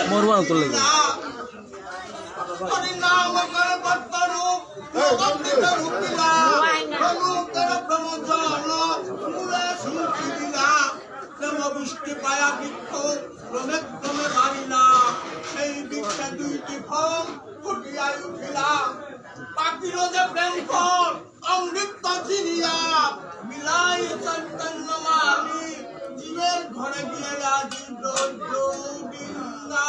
मोरवा तुले বৃষ্টি পায়া বৃক্ষ ক্রমে ক্রমে বাড়িলা সেই বৃক্ষে দুইটি ফল ফুটিয়াই উঠিলা পাখির যে প্রেম ফল অমৃত চিনিয়া মিলাই চৈতন্য মানি জীবের ঘরে গিয়ে রাজি দ্রব্য বিন্দা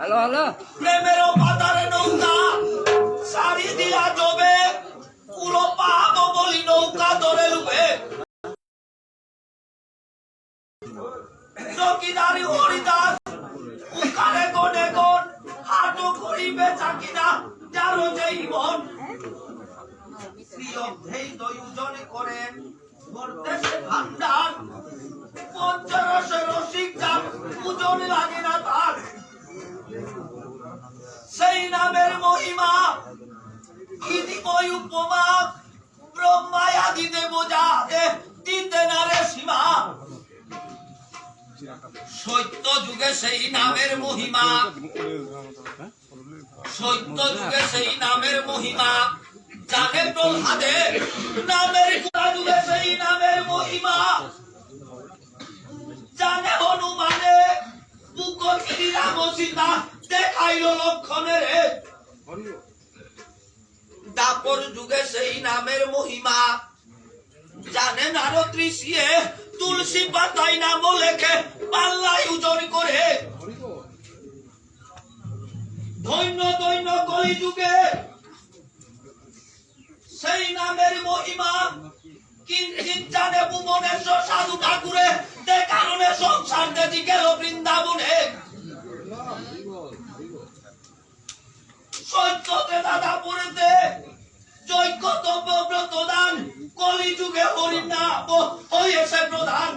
হ্যালো হ্যালো প্রেমের পাতারে নৌকা সারি দিয়া ডোবে পুরো পাবো বলি নৌকা ধরে লুবে চকিদারি হরিদাস উকারে গনে গন হাটো করিবে চাকিদা যারো যেই মন প্রিয় ধেই দয়ুজনে করেন বর্তেছে ভান্ডার পঞ্চরসে রসিক যার পূজন লাগে না তার সেই নামের মহিমা ইতিময় উপমা ব্রহ্মায় আদিতে বোঝা দিতে না রে সীমা সত্য যুগে সেই নামের মহিমা সত্য যুগে সেই নামের মহিমা জানে প্রহ্লাদে নামের যুগে সেই নামের মহিমা জানে হনুমানে বুকরি রাম সীতা দেখাইল লক্ষণের দাপর যুগে সেই নামের মহিমা জানে নারদ ঋষি তুলসী পাতায় নাম লেখে পাল্লাই ওজন করে ধন্য ধন্য কলি যুগে সেই নামের মহিমা কিঞ্চিত জানে ভুবনেশ্বর সাধু ঠাকুরে তে কারণে সংসার দেখি গেল বৃন্দাবনে সত্যতে দাদা পড়েতে যজ্ঞ তব্য ব্রতদান কলি যুগে হরির নাম হয়েছে প্রধান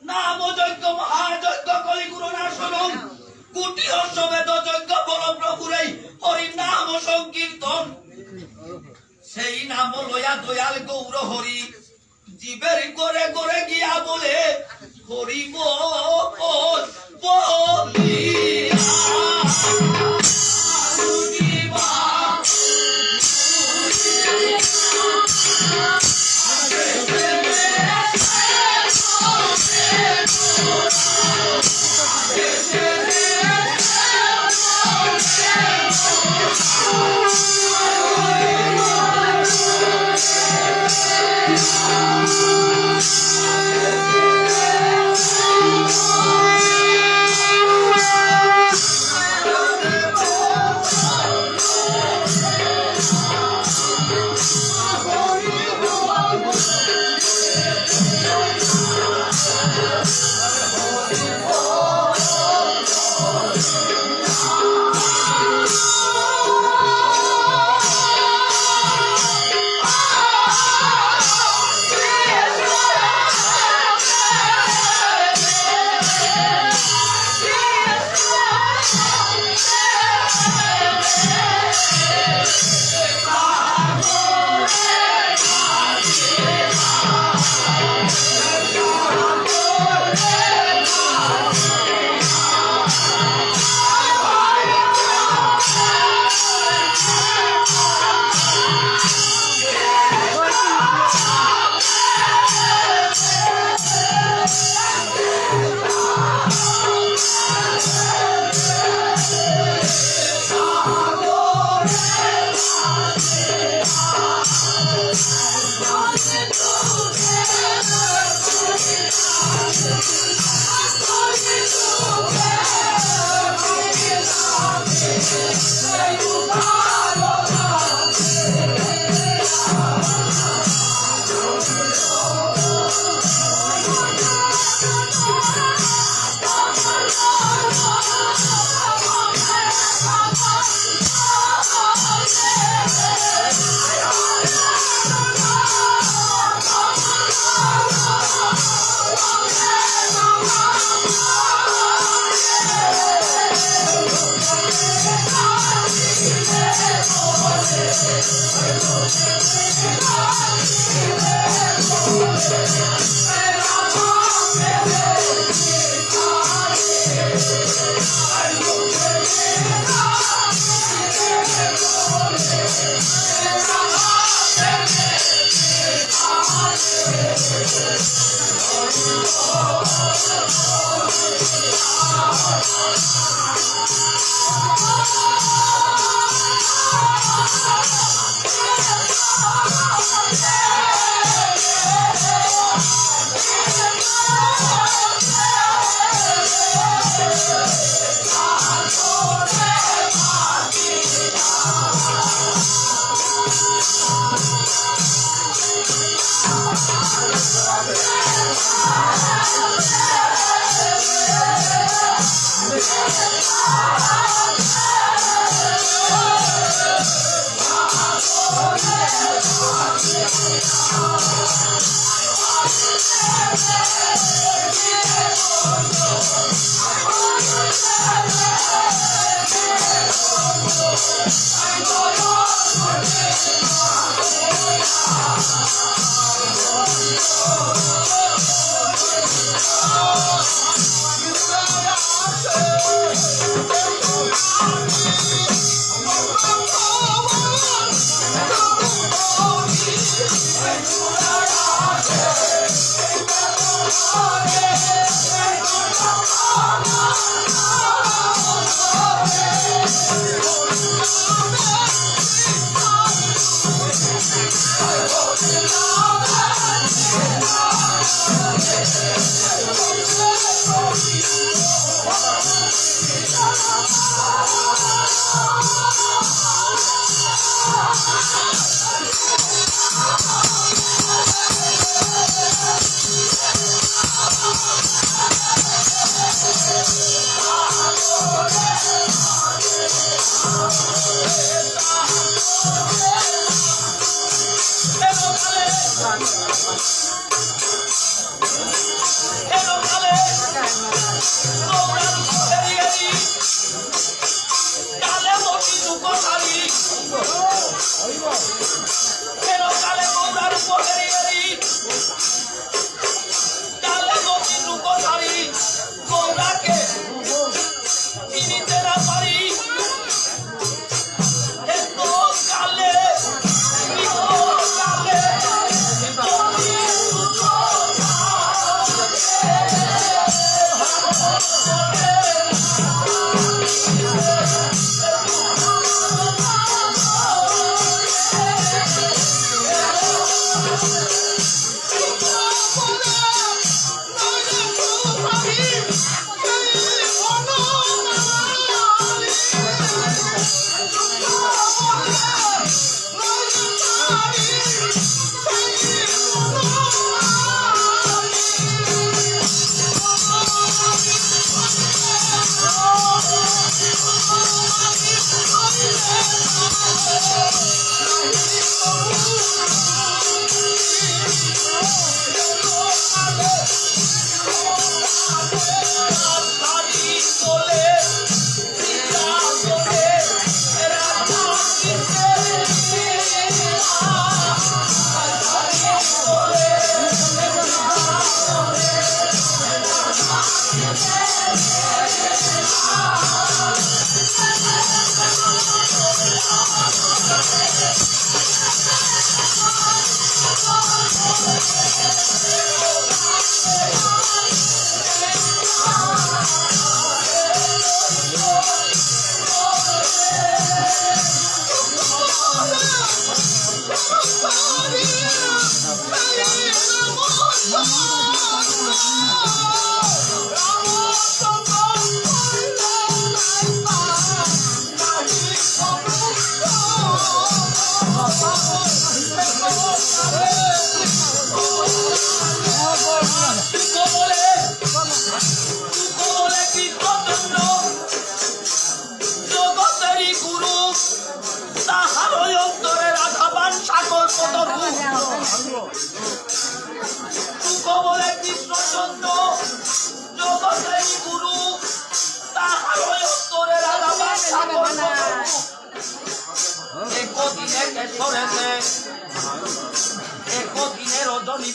নাম যজ্ঞ মহাযজ্ঞ কলি গুরু নাশনম কুটি অশ্বমেধ যজ্ঞ বল প্রভুরে হরির নাম সংকীর্তন সেই নাম লয়া দয়াল গৌর হরি জীবের করে করে গিয়া বলে হরি বল বলিয়া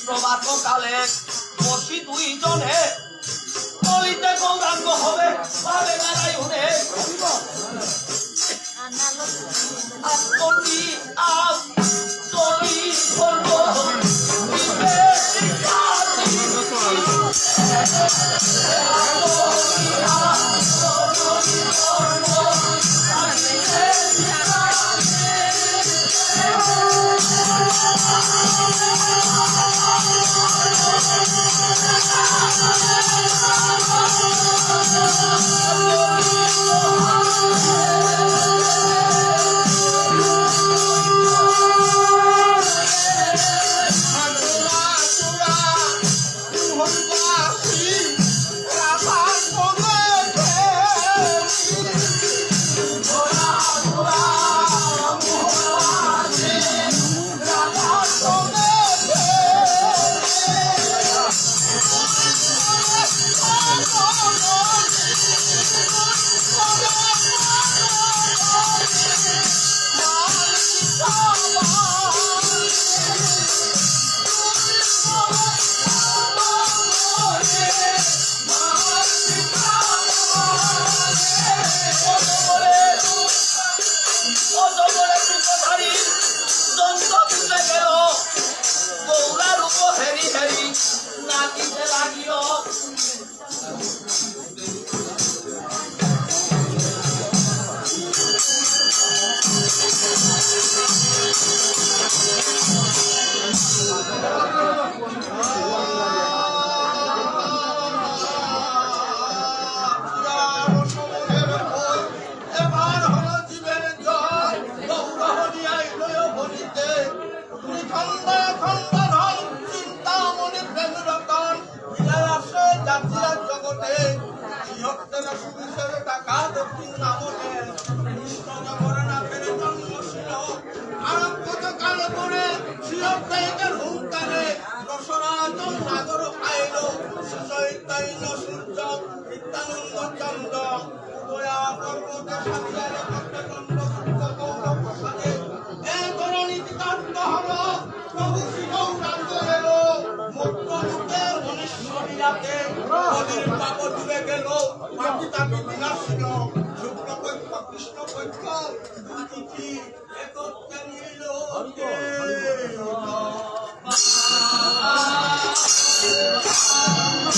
প্রভাত কালে বসি দুইজনে বলিতে গৌরাঙ্গ হবে ভাবে নারায়ণে আপনি আপনি বলবো কৃষ্ণ পক্ষ